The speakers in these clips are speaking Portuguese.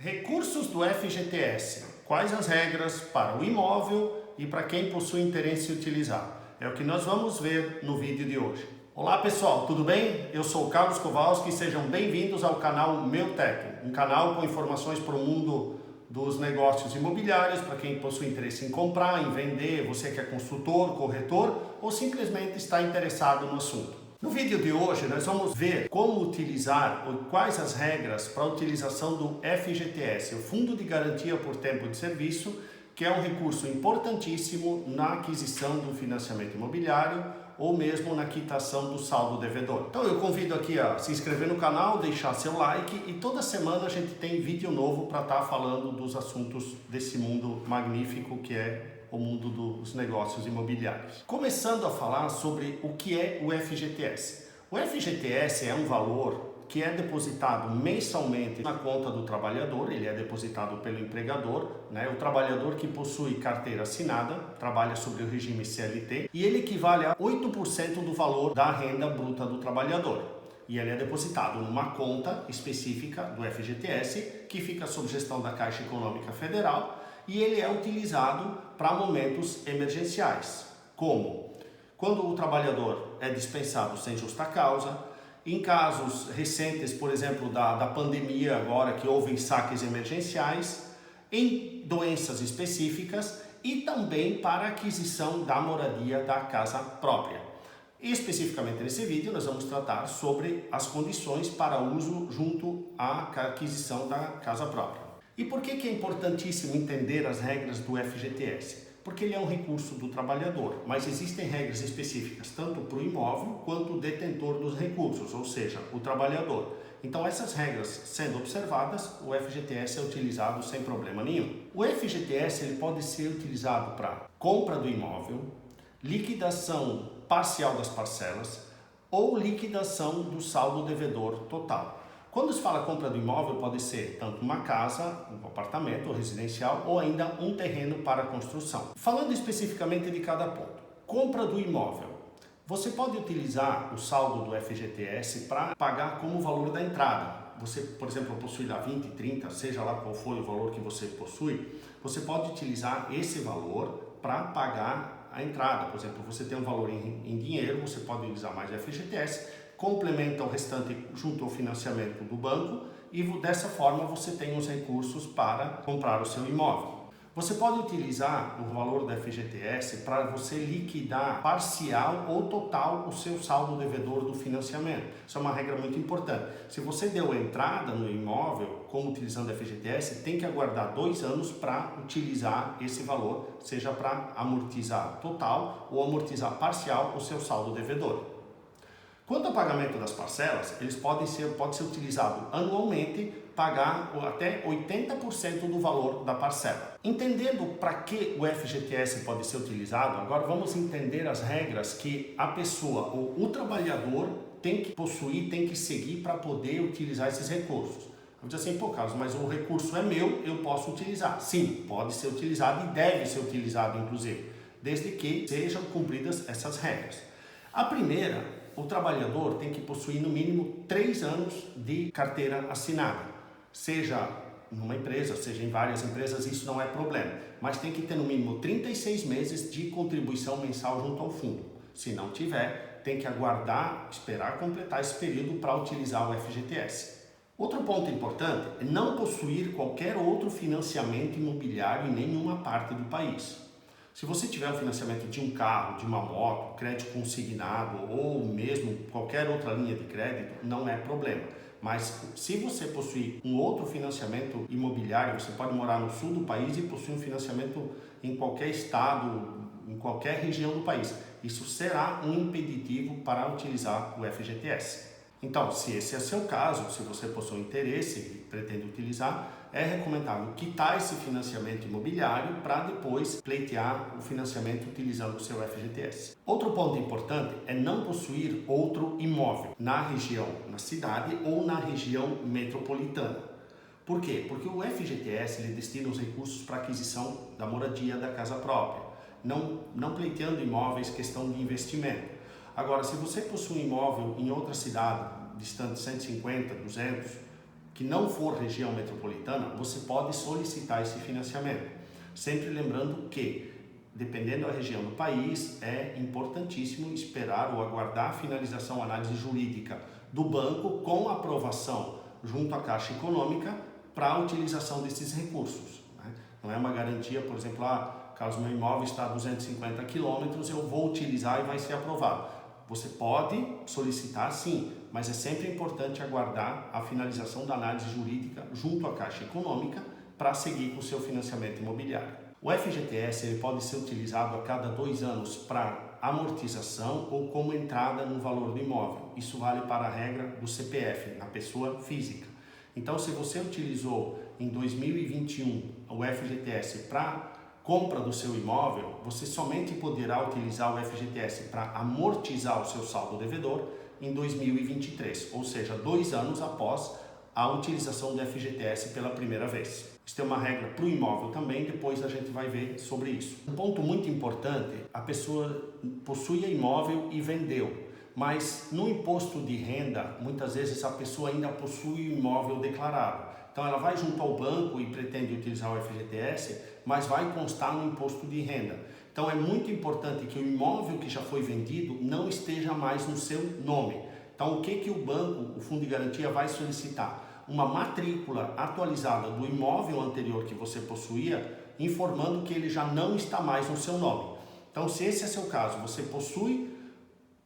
Recursos do FGTS. Quais as regras para o imóvel e para quem possui interesse em utilizar? É o que nós vamos ver no vídeo de hoje. Olá pessoal, tudo bem? Eu sou o Carlos Kowalski e sejam bem-vindos ao canal Meu Teto, um canal com informações para o mundo dos negócios imobiliários, para quem possui interesse em comprar, em vender, você que é construtor, corretor ou simplesmente está interessado no assunto. No vídeo de hoje nós vamos ver como utilizar ou quais as regras para a utilização do FGTS, o Fundo de Garantia por Tempo de Serviço, que é um recurso importantíssimo na aquisição do financiamento imobiliário ou mesmo na quitação do saldo devedor. Então eu convido aqui a se inscrever no canal, deixar seu like e toda semana a gente tem vídeo novo para estar falando dos assuntos desse mundo magnífico que é o mundo dos negócios imobiliários. Começando a falar sobre o que é o FGTS. O FGTS é um valor que é depositado mensalmente na conta do trabalhador, ele é depositado pelo empregador, né? O trabalhador que possui carteira assinada, trabalha sobre o regime CLT, e ele equivale a 8% do valor da renda bruta do trabalhador. E ele é depositado numa conta específica do FGTS, que fica sob gestão da Caixa Econômica Federal, e ele é utilizado para momentos emergenciais, como quando o trabalhador é dispensado sem justa causa, em casos recentes, por exemplo, da pandemia agora, que houve saques emergenciais, em doenças específicas e também para a aquisição da moradia da casa própria. E especificamente nesse vídeo nós vamos tratar sobre as condições para uso junto à aquisição da casa própria. E por que é importantíssimo entender as regras do FGTS? Porque ele é um recurso do trabalhador, mas existem regras específicas tanto para o imóvel quanto o detentor dos recursos, ou seja, o trabalhador. Então essas regras sendo observadas, o FGTS é utilizado sem problema nenhum. O FGTS ele pode ser utilizado para compra do imóvel, liquidação parcial das parcelas ou liquidação do saldo devedor total. Quando se fala compra do imóvel, pode ser tanto uma casa, um apartamento ou residencial ou ainda um terreno para construção. Falando especificamente de cada ponto, compra do imóvel. Você pode utilizar o saldo do FGTS para pagar como o valor da entrada. Você, por exemplo, possui lá 20, 30, seja lá qual for o valor que você possui, você pode utilizar esse valor para pagar a entrada. Por exemplo, você tem um valor em dinheiro, você pode utilizar mais o FGTS, complementa o restante junto ao financiamento do banco e dessa forma você tem os recursos para comprar o seu imóvel. Você pode utilizar o valor da FGTS para você liquidar parcial ou total o seu saldo devedor do financiamento. Isso é uma regra muito importante. Se você deu entrada no imóvel como utilizando a FGTS, tem que aguardar 2 anos para utilizar esse valor, seja para amortizar total ou amortizar parcial o seu saldo devedor. Quanto ao pagamento das parcelas, pode ser utilizado anualmente, pagar até 80% do valor da parcela. Entendendo para que o FGTS pode ser utilizado, agora vamos entender as regras que a pessoa ou o trabalhador tem que possuir, tem que seguir para poder utilizar esses recursos. Vamos dizer assim, pô Carlos, mas o recurso é meu, eu posso utilizar. Sim, pode ser utilizado e deve ser utilizado inclusive, desde que sejam cumpridas essas regras. A primeira, o trabalhador tem que possuir no mínimo 3 anos de carteira assinada, seja numa empresa, seja em várias empresas, isso não é problema, mas tem que ter no mínimo 36 meses de contribuição mensal junto ao fundo. Se não tiver, tem que aguardar, esperar completar esse período para utilizar o FGTS. Outro ponto importante é não possuir qualquer outro financiamento imobiliário em nenhuma parte do país. Se você tiver um financiamento de um carro, de uma moto, crédito consignado ou mesmo qualquer outra linha de crédito, não é problema. Mas se você possuir um outro financiamento imobiliário, você pode morar no sul do país e possuir um financiamento em qualquer estado, em qualquer região do país. Isso será um impeditivo para utilizar o FGTS. Então, se esse é o seu caso, se você possui interesse e pretende utilizar, é recomendável quitar esse financiamento imobiliário para depois pleitear o financiamento utilizando o seu FGTS. Outro ponto importante é não possuir outro imóvel na região, na cidade ou na região metropolitana. Por quê? Porque o FGTS ele destina os recursos para aquisição da moradia da casa própria, não pleiteando imóveis, questão de investimento. Agora, se você possui um imóvel em outra cidade, distante 150, 200, que não for região metropolitana, você pode solicitar esse financiamento. Sempre lembrando que, dependendo da região do país, é importantíssimo esperar ou aguardar a finalização análise jurídica do banco com aprovação junto à Caixa Econômica para a utilização desses recursos. Não é uma garantia, por exemplo, caso meu imóvel está a 250 quilômetros, eu vou utilizar e vai ser aprovado. Você pode solicitar sim, mas é sempre importante aguardar a finalização da análise jurídica junto à Caixa Econômica para seguir com o seu financiamento imobiliário. O FGTS ele pode ser utilizado a cada 2 anos para amortização ou como entrada no valor do imóvel. Isso vale para a regra do CPF, na pessoa física. Então, se você utilizou em 2021 o FGTS para compra do seu imóvel, você somente poderá utilizar o FGTS para amortizar o seu saldo devedor em 2023, ou seja, 2 anos após a utilização do FGTS pela primeira vez. Isso é uma regra para o imóvel também, depois a gente vai ver sobre isso. Um ponto muito importante, a pessoa possuía imóvel e vendeu, mas no imposto de renda, muitas vezes a pessoa ainda possui o imóvel declarado. Então ela vai junto ao banco e pretende utilizar o FGTS, mas vai constar no imposto de renda. Então é muito importante que o imóvel que já foi vendido não esteja mais no seu nome. Então o que o banco, o Fundo de Garantia, vai solicitar? Uma matrícula atualizada do imóvel anterior que você possuía, informando que ele já não está mais no seu nome. Então se esse é seu caso, você possui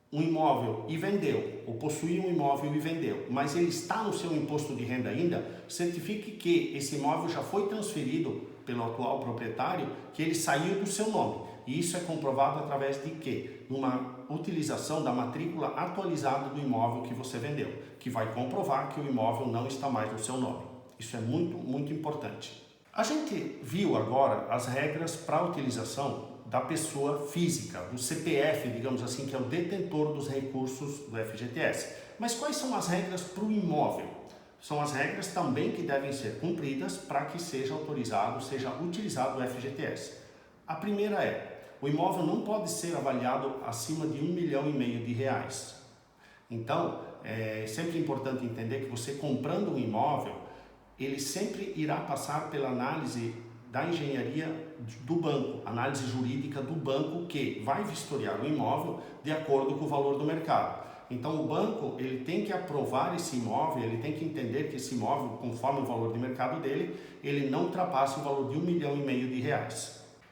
um imóvel e vendeu, ou possui um imóvel e vendeu, mas ele está no seu imposto de renda ainda, certifique que esse imóvel já foi transferido pelo atual proprietário, que ele saiu do seu nome. E isso é comprovado através de quê? Uma utilização da matrícula atualizada do imóvel que você vendeu, que vai comprovar que o imóvel não está mais no seu nome. Isso é muito, muito importante. A gente viu agora as regras para a utilização da pessoa física, do CPF, digamos assim, que é o detentor dos recursos do FGTS. Mas quais são as regras para o imóvel? São as regras também que devem ser cumpridas para que seja autorizado, seja utilizado o FGTS. A primeira é, o imóvel não pode ser avaliado acima de R$1,5 milhão. Então, é sempre importante entender que você comprando um imóvel, ele sempre irá passar pela análise da engenharia do banco, análise jurídica do banco que vai vistoriar o imóvel de acordo com o valor do mercado. Então o banco ele tem que aprovar esse imóvel, ele tem que entender que esse imóvel, conforme o valor de mercado dele, ele não ultrapasse o valor de R$1,5 milhão.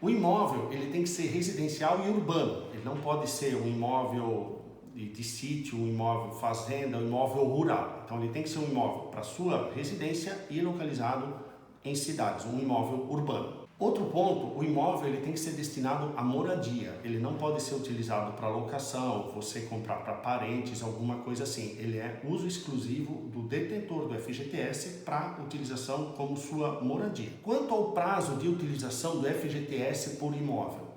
O imóvel ele tem que ser residencial e urbano, ele não pode ser um imóvel de sítio, um imóvel fazenda, um imóvel rural. Então ele tem que ser um imóvel para sua residência e localizado em cidades, um imóvel urbano. Outro ponto, o imóvel ele tem que ser destinado à moradia, ele não pode ser utilizado para locação, você comprar para parentes, alguma coisa assim. Ele é uso exclusivo do detentor do FGTS para utilização como sua moradia. Quanto ao prazo de utilização do FGTS por imóvel,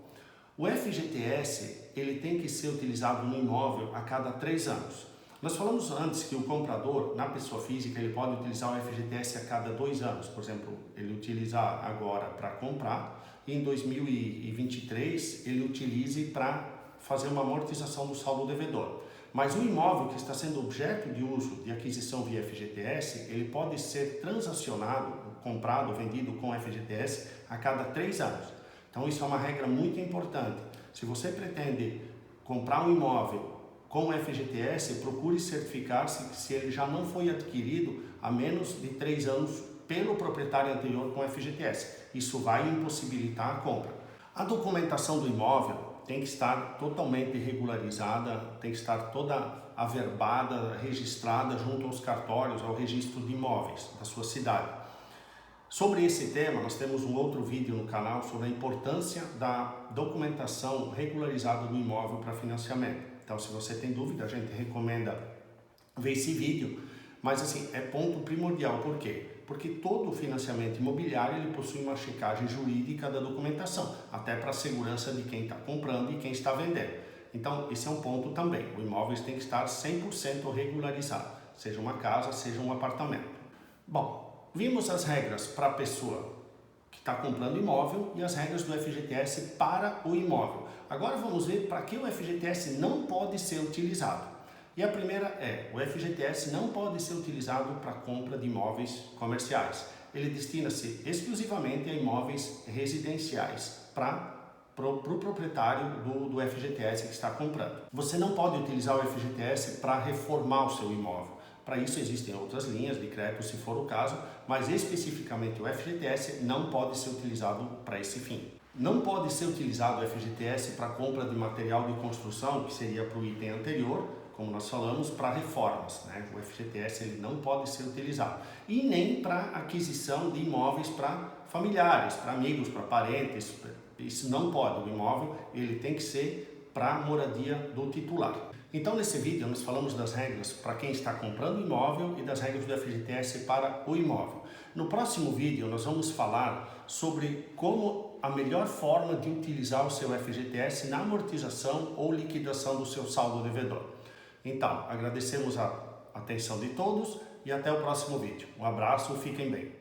o FGTS ele tem que ser utilizado no imóvel a cada 3 anos. Nós falamos antes que o comprador, na pessoa física, ele pode utilizar o FGTS a cada 2 anos. Por exemplo, ele utilizar agora para comprar e em 2023 ele utilize para fazer uma amortização do saldo devedor. Mas o imóvel que está sendo objeto de uso de aquisição via FGTS, ele pode ser transacionado, comprado, vendido com FGTS a cada 3 anos. Então isso é uma regra muito importante. Se você pretende comprar um imóvel com o FGTS, procure certificar-se se ele já não foi adquirido há menos de 3 anos pelo proprietário anterior com FGTS. Isso vai impossibilitar a compra. A documentação do imóvel tem que estar totalmente regularizada, tem que estar toda averbada, registrada junto aos cartórios, ao registro de imóveis da sua cidade. Sobre esse tema, nós temos um outro vídeo no canal sobre a importância da documentação regularizada do imóvel para financiamento. Então, se você tem dúvida, a gente recomenda ver esse vídeo, mas assim, é ponto primordial. Por quê? Porque todo financiamento imobiliário ele possui uma checagem jurídica da documentação, até para a segurança de quem está comprando e quem está vendendo. Então, esse é um ponto também. O imóvel tem que estar 100% regularizado, seja uma casa, seja um apartamento. Bom, vimos as regras para a pessoa que está comprando imóvel e as regras do FGTS para o imóvel. Agora vamos ver para que o FGTS não pode ser utilizado. E a primeira é, o FGTS não pode ser utilizado para compra de imóveis comerciais. Ele destina-se exclusivamente a imóveis residenciais para o proprietário do FGTS que está comprando. Você não pode utilizar o FGTS para reformar o seu imóvel. Para isso existem outras linhas de crédito, se for o caso, mas especificamente o FGTS não pode ser utilizado para esse fim. Não pode ser utilizado o FGTS para compra de material de construção, que seria para o item anterior, como nós falamos, para reformas, né? O FGTS ele não pode ser utilizado. E nem para aquisição de imóveis para familiares, para amigos, para parentes. Isso não pode. O imóvel ele tem que ser para a moradia do titular. Então, nesse vídeo, nós falamos das regras para quem está comprando imóvel e das regras do FGTS para o imóvel. No próximo vídeo, nós vamos falar sobre como a melhor forma de utilizar o seu FGTS na amortização ou liquidação do seu saldo devedor. Então, agradecemos a atenção de todos e até o próximo vídeo. Um abraço, fiquem bem.